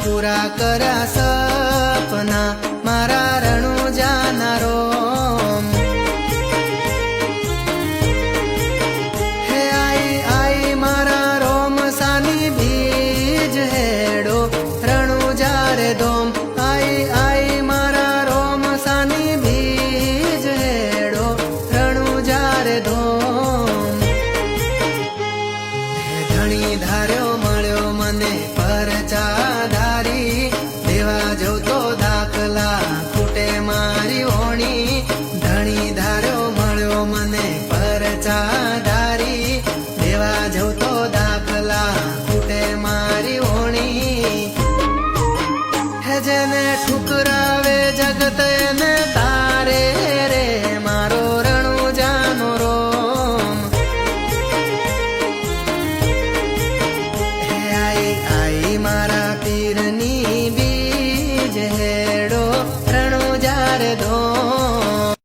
પૂરા કર્યા સપના મારા રણુજાના રોમ. હે આઈ આઈ મારા રોમ સાની બીજ હેડો રણુજા રે ધોમ. આઈ આઈ મારા રોમ સાની બીજ હેડો રણુજા રે ધોમ. હે ધણી ધાર્યો મળ્યો મને પરચાધારી દેવા જઉં તો દાખલા ખૂટે મારી ઓણી. ધણી ધાર્યો મળ્યો મને પરચાધારી દેવા જઉં તો દાખલા ખૂટે મારી ઓણી. હે જેને ઠુકરાવે જગત એને તારે રે મારો રણુજાનો રોમ. હે આઈ આઈ મારા પીરની બીજ હેડો રણુજા રે ધોમ.